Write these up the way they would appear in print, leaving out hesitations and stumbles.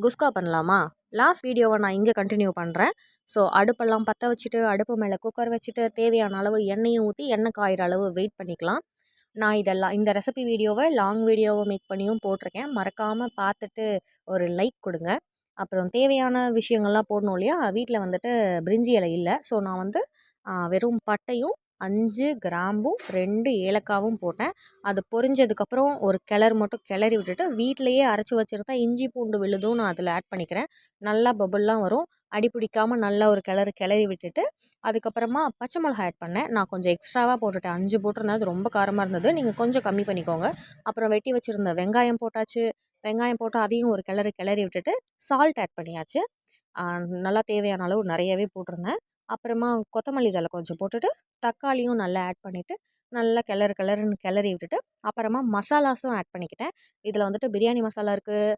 குஸ்கா பண்ணலாமா? லாஸ்ட் வீடியோவை நான் இங்கே கண்டினியூ பண்ணுறேன். ஸோ அடுப்பெல்லாம் பற்ற வச்சுட்டு அடுப்பு மேலே குக்கர் வச்சுட்டு தேவையான அளவு எண்ணெயும் ஊற்றி எண்ணெய் காயிற அளவு வெயிட் பண்ணிக்கலாம். நான் இதெல்லாம் இந்த ரெசிபி வீடியோவை லாங் வீடியோவை மேக் பண்ணியும் போட்டிருக்கேன். மறக்காமல் பார்த்துட்டு ஒரு லைக் கொடுங்க. அப்புறம் தேவையான விஷயங்கள்லாம் போடணும் இல்லையா? வீட்டில் வந்துட்டு பிரிஞ்சி இலை இல்லை. ஸோ நான் வந்து வெறும் பட்டையும் 5 கிராம்பும் 2 ஏலக்காவும் போட்டேன். அது பொரிஞ்சதுக்கப்புறம் ஒரு கிளறு மட்டும் கிளறி விட்டுட்டு வீட்டிலையே அரைச்சி வச்சுருந்தா இஞ்சி பூண்டு விழுதும் நான் அதில் ஆட் பண்ணிக்கிறேன். நல்லா பபுள்லாம் வரும். அடி பிடிக்காமல் நல்லா ஒரு கிளறி விட்டுட்டு அதுக்கப்புறமா பச்சை மிளகாய் ஆட் பண்ணேன். நான் கொஞ்சம் எக்ஸ்ட்ராவாக போட்டுட்டேன். 5 போட்டிருந்தேன். அது ரொம்ப காரமாக இருந்தது. நீங்கள் கொஞ்சம் கம்மி பண்ணிக்கோங்க. அப்புறம் வெட்டி வச்சுருந்த வெங்காயம் போட்டாச்சு. வெங்காயம் போட்டு அதையும் ஒரு கிளறி விட்டுட்டு சால்ட் ஆட் பண்ணியாச்சு. நல்லா தேவையான அளவு நிறையவே போட்டிருந்தேன். அப்புறமா கொத்தமல்லி தழை கொஞ்சம் போட்டுட்டு தக்காளியும் நல்லா ஆட் பண்ணிவிட்டு நல்லா கிளறுன்னு கிளறி விட்டுட்டு அப்புறமா மசாலாஸும் ஆட் பண்ணிக்கிட்டேன். இதில் வந்துட்டு பிரியாணி மசாலா இருக்குது,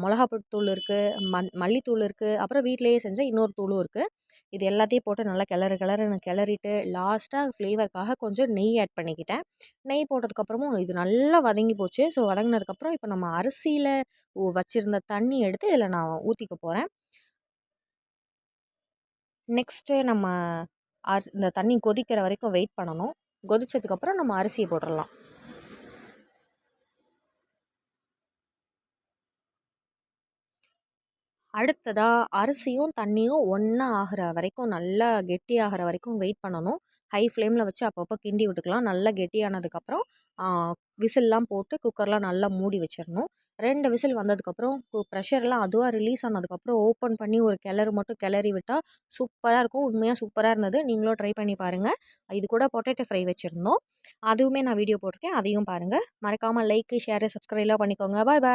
மிளகாத்தூள் இருக்குது, மல்லித்தூள் இருக்குது, அப்புறம் வீட்டிலேயே செஞ்ச இன்னொரு தூளும் இருக்குது. இது எல்லாத்தையும் போட்டு நல்லா கிளறுன்னு கிளறிட்டு லாஸ்ட்டாக ஃப்ளேவருக்காக கொஞ்சம் நெய் ஆட் பண்ணிக்கிட்டேன். நெய் போட்டதுக்கப்புறமும் இது நல்லா வதங்கி போச்சு. ஸோ வதங்கினதுக்கப்புறம் இப்போ நம்ம அரிசியில் வச்சுருந்த தண்ணி எடுத்து இதில் நான் ஊற்றிக்க போகிறேன். நெக்ஸ்ட்டு நம்ம இந்த தண்ணி கொதிக்கிற வரைக்கும் வெயிட் பண்ணணும். கொதிச்சதுக்கப்புறம் நம்ம அரிசியை போட்டுடலாம். அடுத்ததாக அரிசியும் தண்ணியும் ஒன்றா ஆகிற வரைக்கும் நல்லா கெட்டியாகிற வரைக்கும் வெயிட் பண்ணணும். ஹை ஃப்ளேமில் வச்சு அப்பப்போ கிண்டி விட்டுக்கலாம். நல்லா கெட்டியானதுக்கப்புறம் விசில்லாம் போட்டு குக்கர்லாம் நல்லா மூடி வச்சிடணும். 2 விசில் வந்ததுக்கப்புறம் ப்ரெஷர்லாம் அதுவாக ரிலீஸ் ஆனதுக்கப்புறம் ஓப்பன் பண்ணி ஒரு கிளறு மட்டும் கிளறி விட்டால் சூப்பராக இருக்கும். உண்மையாக சூப்பராக இருந்தது. நீங்களும் ட்ரை பண்ணி பாருங்கள். இது கூட பொட்டேட்டோ ஃப்ரை வச்சுருந்தோம். அதுவுமே நான் வீடியோ போட்டிருக்கேன். அதையும் பாருங்கள். மறக்காமல் லைக், ஷேர், சப்ஸ்கிரைப்லாம் பண்ணிக்கோங்க. பாய் பாய்.